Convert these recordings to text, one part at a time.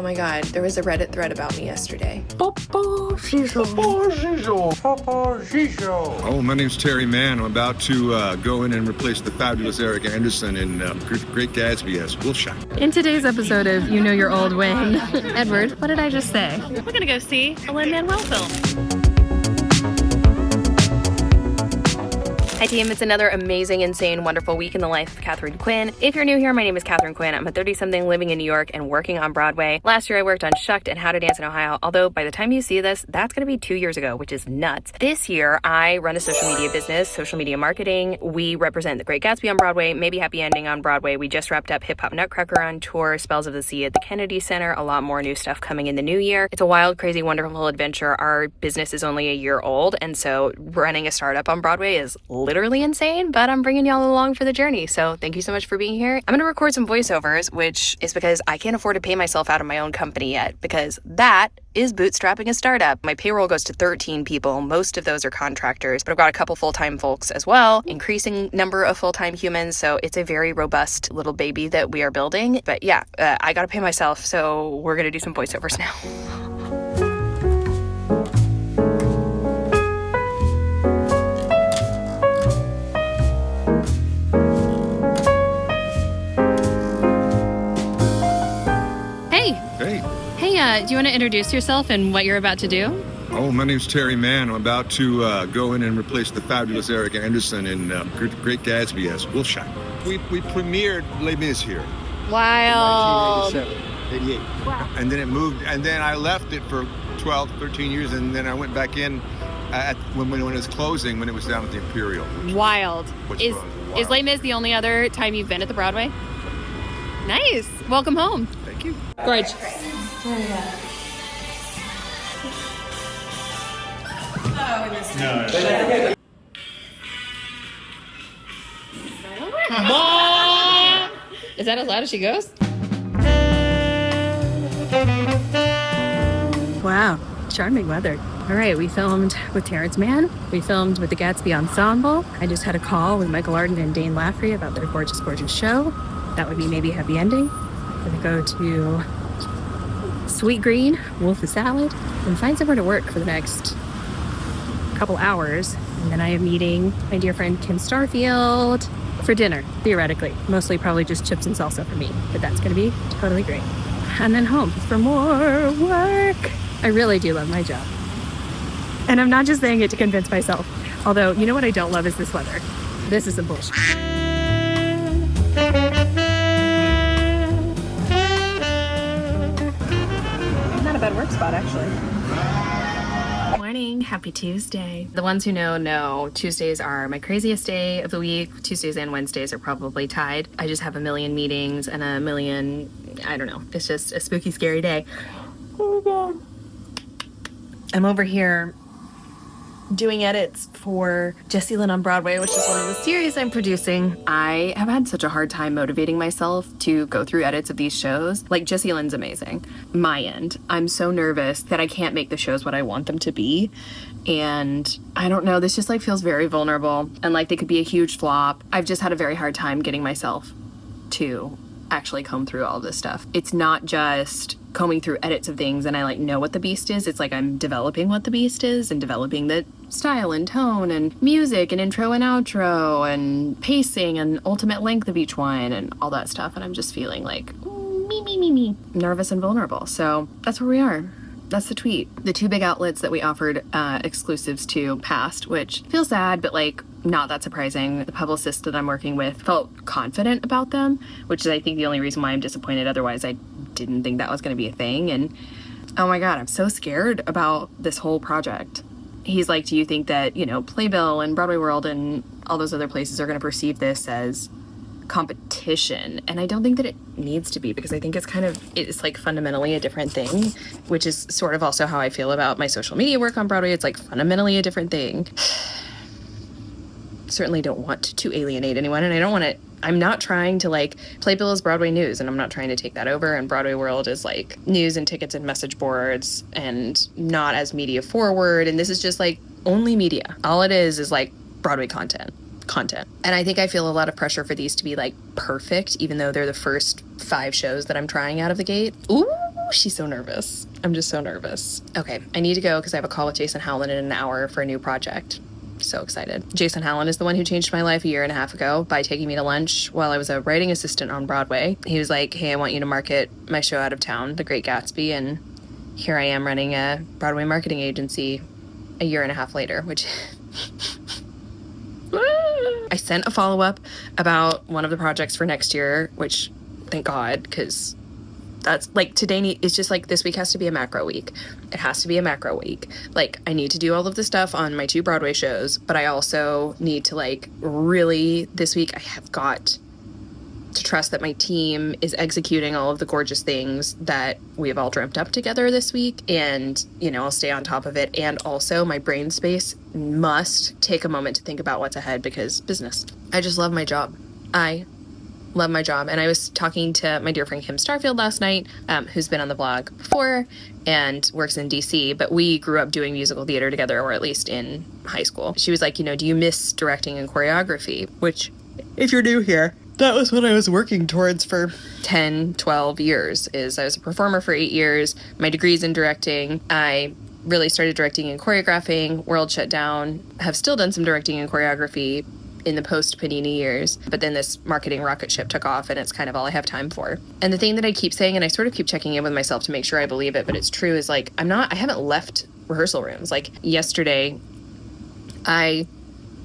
my God, there was a Reddit thread about me yesterday. Oh, my name's Terry Mann. I'm about to go in and replace the fabulous Eric Anderson in Great Gatsby as Wolfshot. In today's episode of You Know Your Old Win, Edward, what did I just say? We're gonna go see a Lin-Manuel film. Hi team, it's another amazing, insane, wonderful week in the life of Katharine Quinn. If you're new here, my name is Katharine Quinn. I'm a 30-something living in New York and working on Broadway. Last year I worked on Shucked and How to Dance in Ohio, although by the time you see this, that's gonna be 2 years ago, which is nuts. This year, I run a social media business, social media marketing. We represent The Great Gatsby on Broadway, Maybe Happy Ending on Broadway. We just wrapped up Hip Hop Nutcracker on tour, Spells of the Sea at the Kennedy Center, a lot more new stuff coming in the new year. It's a wild, crazy, wonderful adventure. Our business is only a year old, and so running a startup on Broadway is literally insane, but I'm bringing y'all along for the journey. So thank you so much for being here. I'm going to record some voiceovers, which is because I can't afford to pay myself out of my own company yet, because that is bootstrapping a startup. My payroll goes to 13 people. Most of those are contractors, but I've got a couple full-time folks as well, increasing number of full-time humans. So it's a very robust little baby that we are building. But yeah, I got to pay myself. So we're going to do some voiceovers now. Do you want to introduce yourself and what you're about to do? Oh, my name's Terry Mann. I'm about to go in and replace the fabulous Eric Anderson in Great Gatsby as Wolfshot. We premiered Les Mis here. Wow. 1987, 88. Wow. And then it moved, and then I left it for 12, 13 years, and then I went back in when it was closing, when it was down at the Imperial. Wild. Is Les Mis the only other time you've been at the Broadway? Nice. Welcome home. Thank you. Gorge. No. Mom! Is that as loud as she goes? Wow, charming weather. All right, we filmed with Terrence Mann. We filmed with the Gatsby Ensemble. I just had a call with Michael Arden and Dane Laffrey about their gorgeous, gorgeous show. That would be Maybe Happy Ending. I'm gonna go to Sweet Green, Wolf Salad, and find somewhere to work for the next couple hours. And then I am meeting my dear friend Kim Starfield for dinner, theoretically. Mostly probably just chips and salsa for me, but that's gonna be totally great. And then home for more work. I really do love my job. And I'm not just saying it to convince myself. Although, you know what I don't love is this weather. This is some bullshit. Not a bad work spot, actually. Morning, happy Tuesday. The ones who know Tuesdays are my craziest day of the week. Tuesdays and Wednesdays are probably tied. I just have a million meetings and a million, I don't know, it's just a spooky, scary day. I'm over here doing edits for Jessie Lynn on Broadway, which is one of the series I'm producing. I have had such a hard time motivating myself to go through edits of these shows. Like, Jessie Lynn's amazing. My end. I'm so nervous that I can't make the shows what I want them to be. And I don't know, this just like feels very vulnerable and like they could be a huge flop. I've just had a very hard time getting myself to actually comb through all of this stuff. It's not just combing through edits of things and I like know what the beast is. It's like I'm developing what the beast is and developing the style and tone and music and intro and outro and pacing and ultimate length of each one and all that stuff. And I'm just feeling like me, nervous and vulnerable. So that's where we are. That's the tweet. The two big outlets that we offered exclusives to passed, which feels sad, but like not that surprising. The publicist that I'm working with felt confident about them, which is I think the only reason why I'm disappointed. Otherwise, I didn't think that was going to be a thing. And oh my God, I'm so scared about this whole project. He's like, do you think that, you know, Playbill and Broadway World and all those other places are going to perceive this as competition? And I don't think that it needs to be, because I think it's like fundamentally a different thing, which is sort of also how I feel about my social media work on Broadway. It's like fundamentally a different thing. Certainly don't want to alienate anyone, and I'm not trying to like, Playbill is Broadway news and I'm not trying to take that over, and Broadway World is like news and tickets and message boards and not as media forward, and this is just like only media. All it is like Broadway content. And I think I feel a lot of pressure for these to be like perfect, even though they're the first 5 shows that I'm trying out of the gate. Ooh, She's so nervous. I'm just so nervous. Okay, I need to go because I have a call with Jason Howland in an hour for a new project. So excited. Jason Howland is the one who changed my life a year and a half ago by taking me to lunch while I was a writing assistant on Broadway. He was like, hey, I want you to market my show out of town, The Great Gatsby, and here I am running a Broadway marketing agency a year and a half later, which... I sent a follow-up about one of the projects for next year, which, thank God, because that's, like, today is just, like, this week has to be a macro week. It has to be a macro week. Like, I need to do all of the stuff on my 2 Broadway shows, but I also need to, like, really, this week I have got to trust that my team is executing all of the gorgeous things that we have all dreamt up together this week. And, you know, I'll stay on top of it. And also my brain space must take a moment to think about what's ahead because business. I just love my job. I love my job. And I was talking to my dear friend Kim Starfield last night, who's been on the blog before and works in DC, but we grew up doing musical theater together, or at least in high school. She was like, you know, do you miss directing and choreography? Which, if you're new here, that was what I was working towards for 10, 12 years. I was a performer for 8 years. My degree's in directing. I really started directing and choreographing. World shut down. Have still done some directing and choreography in the post-Panini years. But then this marketing rocket ship took off, and it's kind of all I have time for. And the thing that I keep saying, and I sort of keep checking in with myself to make sure I believe it, but it's true, is like, I haven't left rehearsal rooms. Like yesterday, I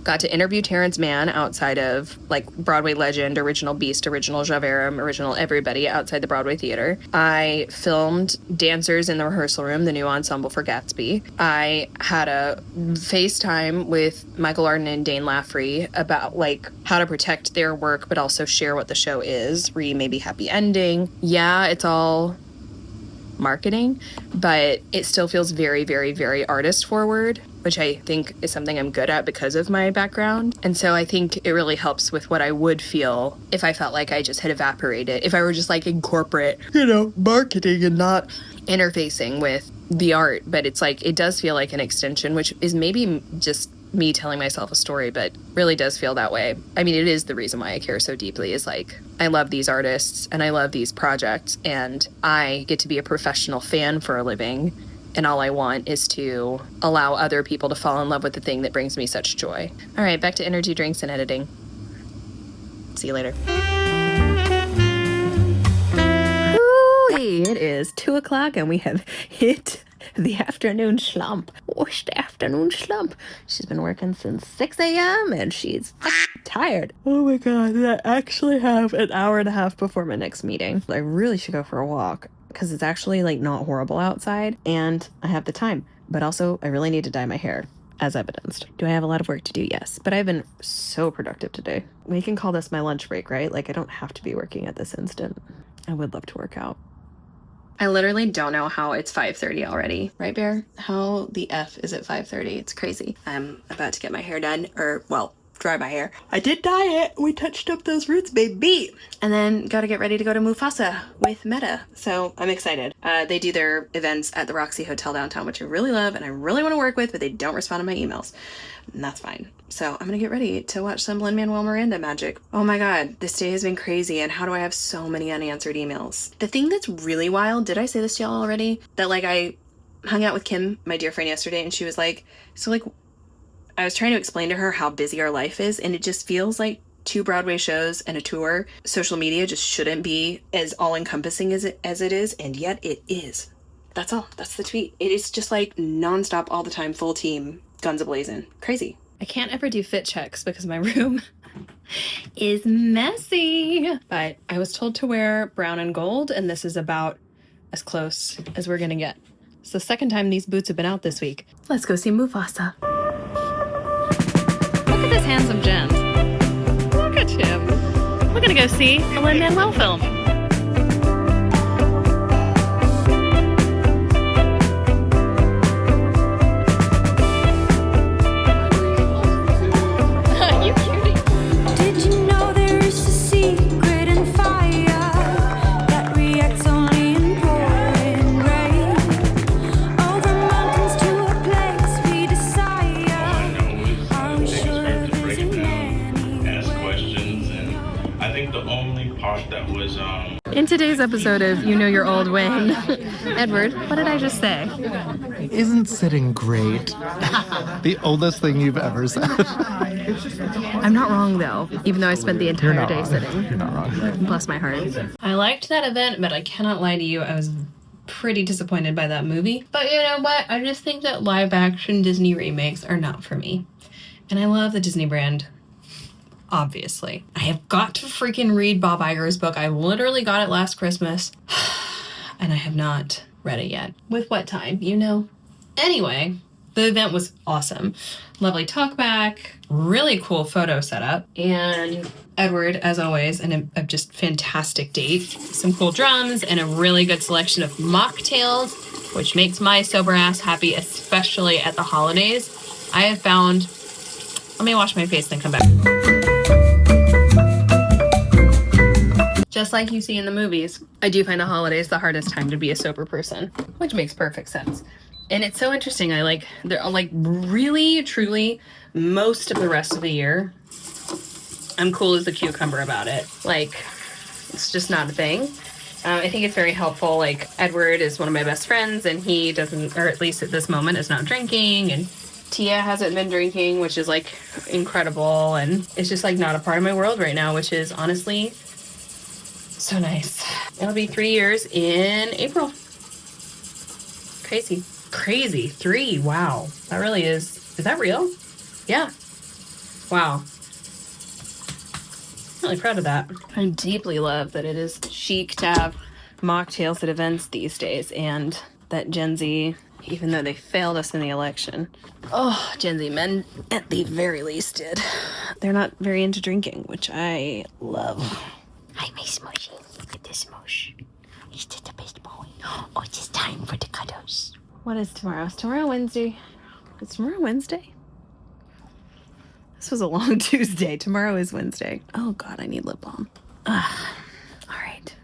got to interview Terrence Mann outside of, like, Broadway legend, original Beast, original Javert, original everybody outside the Broadway theater. I filmed dancers in the rehearsal room, the new ensemble for Gatsby. I had a FaceTime with Michael Arden and Dane Laffrey about, like, how to protect their work, but also share what the show is, maybe happy ending. Yeah, it's all marketing, but it still feels very, very, very artist forward, which I think is something I'm good at because of my background. And so I think it really helps with what I would feel if I felt like I just had evaporated, if I were just like in corporate, you know, marketing and not interfacing with the art. But it's like, it does feel like an extension, which is maybe just me telling myself a story, but really does feel that way. I mean, it is the reason why I care so deeply, is like, I love these artists and I love these projects, and I get to be a professional fan for a living. And all I want is to allow other people to fall in love with the thing that brings me such joy. All right, back to energy drinks and editing. See you later. Ooh, it is 2 o'clock and we have hit the afternoon slump. What's the afternoon slump? She's been working since 6 a.m. and she's tired. Oh my God, I actually have an hour and a half before my next meeting. I really should go for a walk, because it's actually, like, not horrible outside and I have the time. But also, I really need to dye my hair, as evidenced. Do I have a lot of work to do? Yes. But I've been so productive today. We can call this my lunch break, right? Like, I don't have to be working at this instant. I would love to work out. I literally don't know how it's 5:30 already. Right, Bear? How the F is it 5:30? It's crazy. I'm about to get my hair done, or, well, dry my hair. I did dye it. We touched up those roots, baby. And then got to get ready to go to Mufasa with Meta. So I'm excited. They do their events at the Roxy Hotel downtown, which I really love and I really want to work with, but they don't respond to my emails. And that's fine. So I'm going to get ready to watch some Lin-Manuel Miranda magic. Oh my God, this day has been crazy. And how do I have so many unanswered emails? The thing that's really wild, did I say this to y'all already? That, like, I hung out with Kim, my dear friend, yesterday, and she was like, so, like, I was trying to explain to her how busy our life is, and it just feels like 2 Broadway shows and a tour. Social media just shouldn't be as all-encompassing as it is, and yet it is. That's all. That's the tweet. It is just like nonstop all the time, full team, guns a-blazing. Crazy. I can't ever do fit checks because my room is messy. But I was told to wear brown and gold, and this is about as close as we're gonna get. It's the second time these boots have been out this week. Let's go see Mufasa. Look at this handsome gent. Look at him. We're gonna go see a Lin-Manuel film. You cutie. Did you know there is a secret in fire that reacts only in pouring rain? Over mountains to a place we desire. Are we sure there's many ask questions, and I think the only part that was today's episode of You Know Your Old Win. Edward, what did I just say? Isn't sitting great the oldest thing you've ever said? I'm not wrong, though, even though I spent the entire not day wrong. sitting. You're not wrong. Bless my heart. I liked that event, but I cannot lie to you, I was pretty disappointed by that movie. But you know what? I just think that live action Disney remakes are not for me. And I love the Disney brand. Obviously. I have got to freaking read Bob Iger's book. I literally got it last Christmas. And I have not read it yet. With what time, you know? Anyway, the event was awesome. Lovely talkback, really cool photo setup, and Edward, as always, a just fantastic date. Some cool drums and a really good selection of mocktails, which makes my sober ass happy, especially at the holidays. I have found... Let me wash my face, then come back. Just like you see in the movies, I do find the holidays the hardest time to be a sober person, which makes perfect sense. And it's so interesting. They're like really, truly, most of the rest of the year, I'm cool as a cucumber about it. Like, it's just not a thing. I think it's very helpful. Like, Edward is one of my best friends, and he doesn't, or at least at this moment, is not drinking. And Tia hasn't been drinking, which is like incredible. And it's just like not a part of my world right now, which is honestly so nice. It'll be 3 years in April. Crazy. 3. Wow. That really is. Is that real? Yeah. Wow. I'm really proud of that. I deeply love that it is chic to have mocktails at events these days, and that Gen Z, even though they failed us in the election, Gen Z men at the very least did. They're not very into drinking, which I love. Hi, my Smushy. Look at this Smush. He's just the best boy. Oh, it's just time for the cuddles. What is tomorrow? Is tomorrow Wednesday? Is tomorrow Wednesday? This was a long Tuesday. Tomorrow is Wednesday. Oh God, I need lip balm. All right.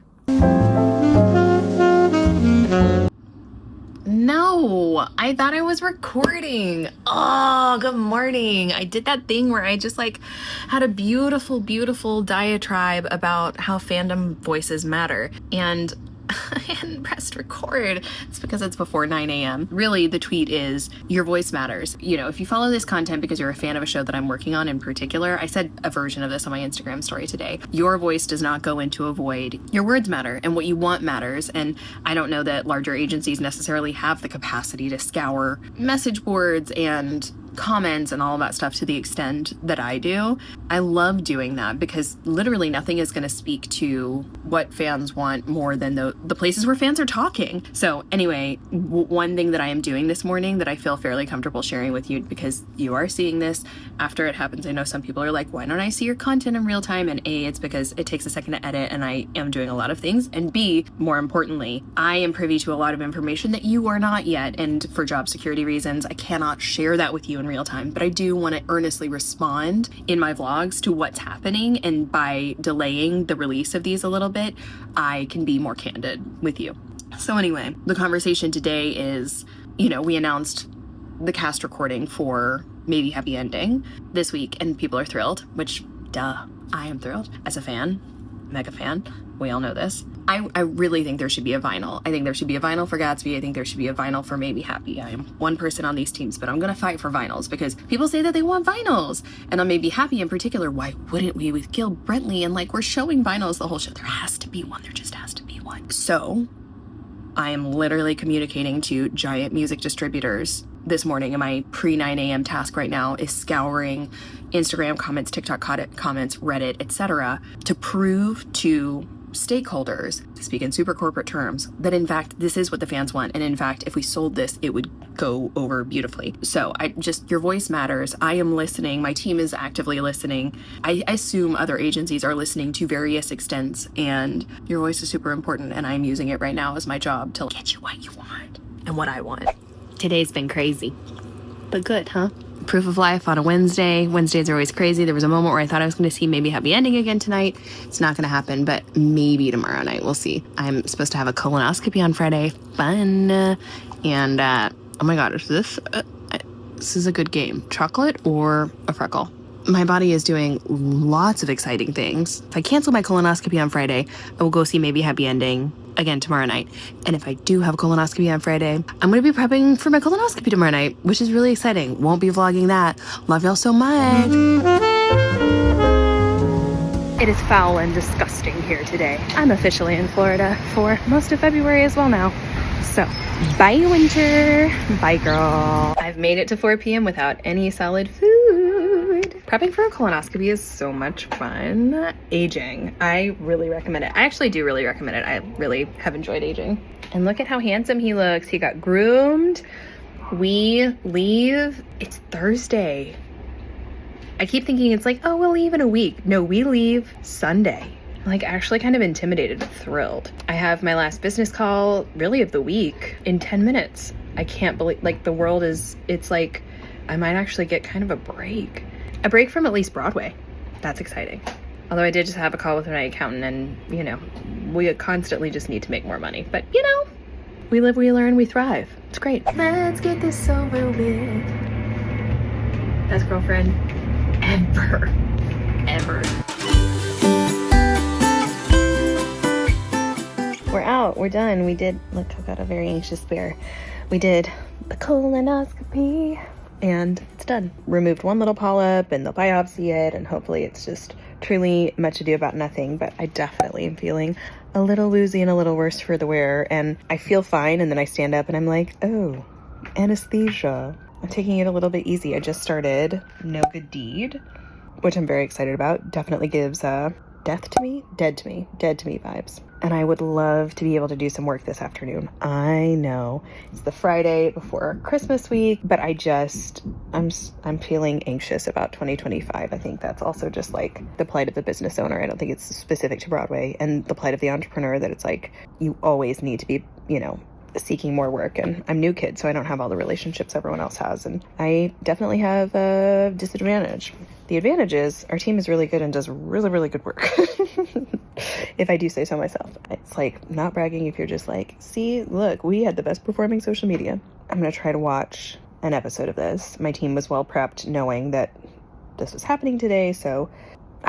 No, I thought I was recording. Oh, good morning. I did that thing where I just like had a beautiful, beautiful diatribe about how fandom voices matter. And I hadn't pressed record. It's because it's before 9 a.m. Really, the tweet is, your voice matters. You know, if you follow this content because you're a fan of a show that I'm working on in particular, I said a version of this on my Instagram story today. Your voice does not go into a void. Your words matter, and what you want matters. And I don't know that larger agencies necessarily have the capacity to scour message boards and comments and all of that stuff to the extent that I do. I love doing that because literally nothing is going to speak to what fans want more than the places where fans are talking. So anyway, one thing that I am doing this morning that I feel fairly comfortable sharing with you, because you are seeing this after it happens. I know some people are like, why don't I see your content in real time? And A, it's because it takes a second to edit and I am doing a lot of things. And B, more importantly, I am privy to a lot of information that you are not yet. And for job security reasons, I cannot share that with you in real time, but I do want to earnestly respond in my vlogs to what's happening, and by delaying the release of these a little bit, I can be more candid with you. So anyway, the conversation today is, you know, we announced the cast recording for Maybe Happy Ending this week, and people are thrilled, which, duh, I am thrilled as a fan, mega fan. We all know this. I really think there should be a vinyl. I think there should be a vinyl for Gatsby. I think there should be a vinyl for Maybe Happy. I am one person on these teams, but I'm going to fight for vinyls because people say that they want vinyls. And on Maybe Happy in particular, why wouldn't we with Gil Brentley? And like, we're showing vinyls the whole show. There has to be one. There just has to be one. So I am literally communicating to giant music distributors this morning, and my pre-9 a.m. task right now is scouring Instagram comments, TikTok comments, Reddit, etc., to prove to stakeholders, to speak in super corporate terms, that in fact this is what the fans want, and in fact if we sold this it would go over beautifully. So your voice matters. I am listening. My team is actively listening. I assume other agencies are listening to various extents, and your voice is super important, and I'm using it right now as my job to get you what you want and what I want. Today's been crazy, but good, huh? Proof of life on a Wednesday. Wednesdays are always crazy. There was a moment where I thought I was going to see Maybe Happy Ending again tonight. It's not going to happen, but maybe tomorrow night. We'll see. I'm supposed to have a colonoscopy on Friday. Fun. And, oh my God, is this is a good game. Chocolate or a freckle? my body is doing lots of exciting things. If I cancel my colonoscopy on Friday, I will go see Maybe Happy Ending again tomorrow night. And if I do have a colonoscopy on Friday, I'm going to be prepping for my colonoscopy tomorrow night, which is really exciting. Won't be vlogging that. Love y'all so much. It is foul and disgusting here today. I'm officially in Florida for most of February as well now. So, bye winter, bye girl. I've made it to 4 p.m. without any solid food. Prepping for a colonoscopy is so much fun. Aging, I really recommend it. I actually do really recommend it. I really have enjoyed aging. And look at how handsome he looks. He got groomed. We leave, it's Thursday. I keep thinking it's like, oh, we'll leave in a week. No, we leave Sunday. Like actually kind of intimidated but thrilled. I have my last business call really of the week in 10 minutes. I can't believe, like the world is, it's like I might actually get kind of a break from at least Broadway. That's exciting. Although I did just have a call with my accountant and you know, we constantly just need to make more money. But you know, we live, we learn, we thrive. It's great. Let's get this over with. Best girlfriend ever. We're out, we're done. We did, look, I've got a very anxious bear. We did the colonoscopy and it's done. Removed one little polyp and they'll biopsy it and hopefully it's just truly much ado about nothing, but I definitely am feeling a little woozy and a little worse for the wear and I feel fine and then I stand up and I'm like, oh, anesthesia. I'm taking it a little bit easy. I just started No Good Deed, which I'm very excited about. Definitely gives dead to me vibes. And I would love to be able to do some work this afternoon. I know it's the Friday before Christmas week, but I'm feeling anxious about 2025. I think that's also just like the plight of the business owner. I don't think it's specific to Broadway, and the plight of the entrepreneur that it's like you always need to be, you know, seeking more work. And I'm new kid, so I don't have all the relationships everyone else has, and I definitely have a disadvantage. The advantage is our team is really good and does really, really good work. If I do say so myself. It's like not bragging if you're just like, see, look, we had the best performing social media. I'm gonna try to watch an episode of this. My team was well prepped knowing that this was happening today, so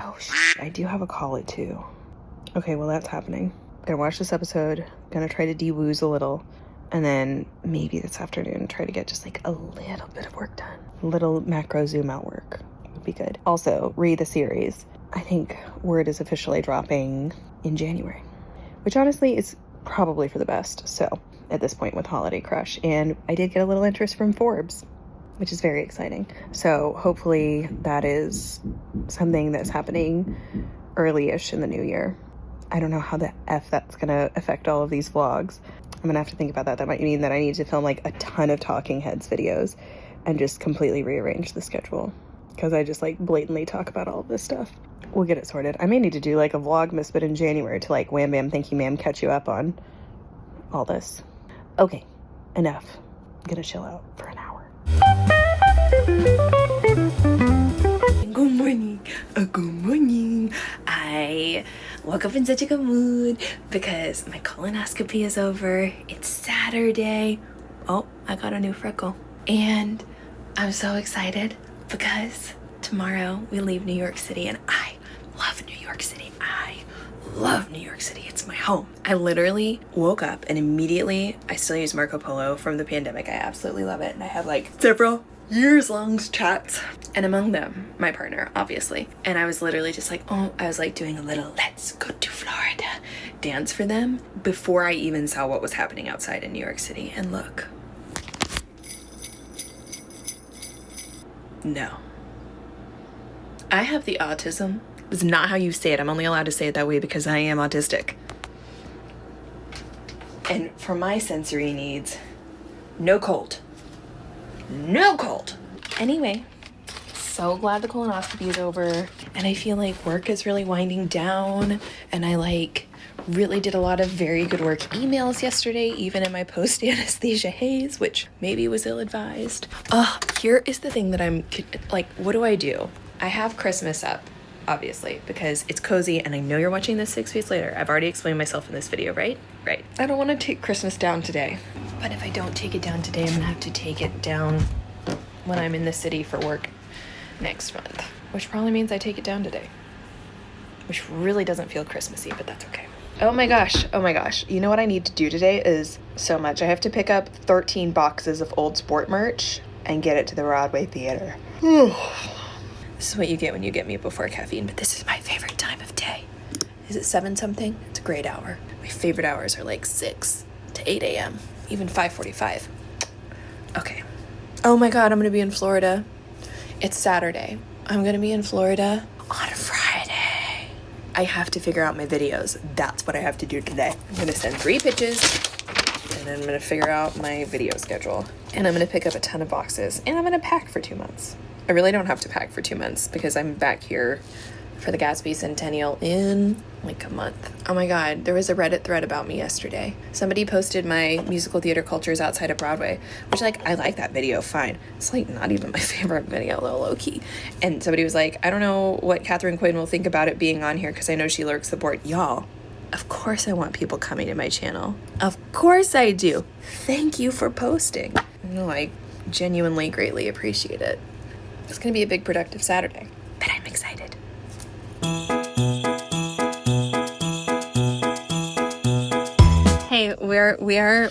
oh shit, I do have a call at 2. Okay, well that's happening. Gonna watch this episode, gonna try to de-wooze a little, and then maybe this afternoon try to get just like a little bit of work done. Little macro zoom out work would be good. Also, read the series. I think word is officially dropping in January, which honestly is probably for the best. So at this point with Holiday Crush, and I did get a little interest from Forbes, which is very exciting. So hopefully that is something that's happening early-ish in the new year. I don't know how the F that's gonna affect all of these vlogs. I'm gonna have to think about that. That might mean that I need to film like a ton of Talking Heads videos and just completely rearrange the schedule, because I just like blatantly talk about all of this stuff. We'll get it sorted. I may need to do like a Vlogmas, but in January to like wham bam thank you ma'am catch you up on all this. Okay, enough. I'm gonna chill out for an hour. Good morning. Good morning. I woke up in such a good mood because my colonoscopy is over. It's Saturday. Oh, I got a new freckle. And I'm so excited because tomorrow we leave New York City, and I love New York City. I love New York City. It's my home. I literally woke up and immediately, I still use Marco Polo from the pandemic. I absolutely love it. And I have like several years-long chats, and among them, my partner, obviously. And I was literally just like, oh, I was like doing a little let's go to Florida dance for them before I even saw what was happening outside in New York City. And look. No. I have the autism. It's not how you say it. I'm only allowed to say it that way because I am autistic. And for my sensory needs, no cold. No cold. Anyway, so glad the colonoscopy is over, and I feel like work is really winding down, and I like really did a lot of very good work emails yesterday, even in my post-anesthesia haze, which maybe was ill-advised. Here is the thing that I'm like, what do? I have Christmas up, obviously, because it's cozy, and I know you're watching this 6 weeks later. I've already explained myself in this video, right? Right. I don't want to take Christmas down today. But if I don't take it down today, I'm gonna have to take it down when I'm in the city for work next month. which probably means I take it down today, which really doesn't feel Christmassy, but that's okay. Oh my gosh. You know what I need to do today is so much. I have to pick up 13 boxes of old sport merch and get it to the Broadway theater. This is what you get when you get me before caffeine, but this is my favorite time of day. Is it 7 something? It's a great hour. My favorite hours are like 6 to 8 a.m., even 5:45. Okay. Oh my God, I'm gonna be in Florida. It's Saturday. I'm gonna be in Florida on Friday. I have to figure out my videos. That's what I have to do today. I'm gonna send 3 pitches, and then I'm gonna figure out my video schedule. And I'm gonna pick up a ton of boxes, and I'm gonna pack for 2 months. I really don't have to pack for 2 months because I'm back here for the Gatsby Centennial in like a month. Oh my God, there was a Reddit thread about me yesterday. Somebody posted my musical theater cultures outside of Broadway, which like, I like that video, fine. It's like not even my favorite video, though, low key. And somebody was like, I don't know what Katharine Quinn will think about it being on here because I know she lurks the board. Y'all, of course I want people coming to my channel. Of course I do. Thank you for posting. No, I genuinely greatly appreciate it. It's gonna be a big productive Saturday, but I'm excited. Hey, we are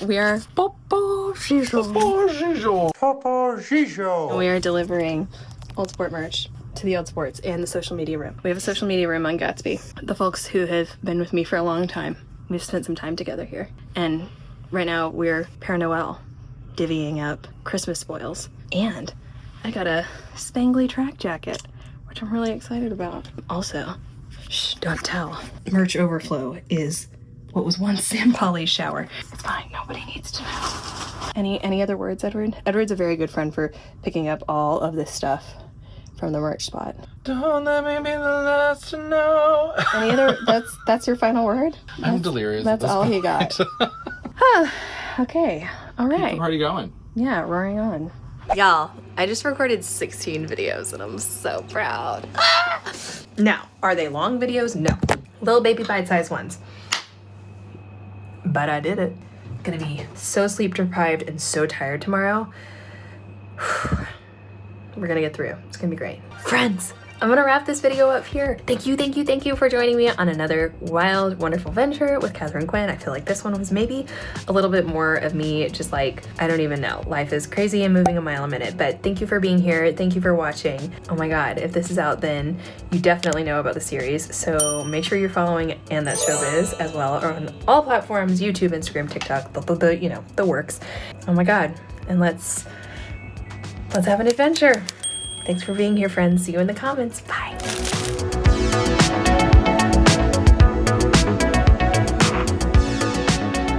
delivering Old Sport merch to the Old Sports and the social media room. We have a social media room on Gatsby. The folks who have been with me for a long time, we've spent some time together here. And right now we're Père Noël, divvying up Christmas spoils. And I got a spangly track jacket, which I'm really excited about. Also, shh, don't tell. Merch overflow is what was once Sam Polly's shower. It's fine, nobody needs to know. Any other words, Edward? Edward's a very good friend for picking up all of this stuff from the merch spot. Don't let me be the last to know. Any other, that's your final word? I'm delirious. That's all he got. Okay, all right. Keep the party going. Yeah, roaring on. Y'all, I just recorded 16 videos and I'm so proud. Now, are they long videos? No. Little baby bite-sized ones. But I did it. Gonna be so sleep deprived and so tired tomorrow. We're gonna get through. It's gonna be great. Friends, I'm gonna wrap this video up here. Thank you for joining me on another wild, wonderful venture with Katharine Quinn. I feel like this one was maybe a little bit more of me, just like, I don't even know. Life is crazy and moving a mile a minute, but thank you for being here. Thank you for watching. Oh my God, if this is out, then you definitely know about the series. So make sure you're following And That's Showbiz as well on all platforms, YouTube, Instagram, TikTok, you know, the works. Oh my God, and let's have an adventure. Thanks for being here, friends. See you in the comments. Bye.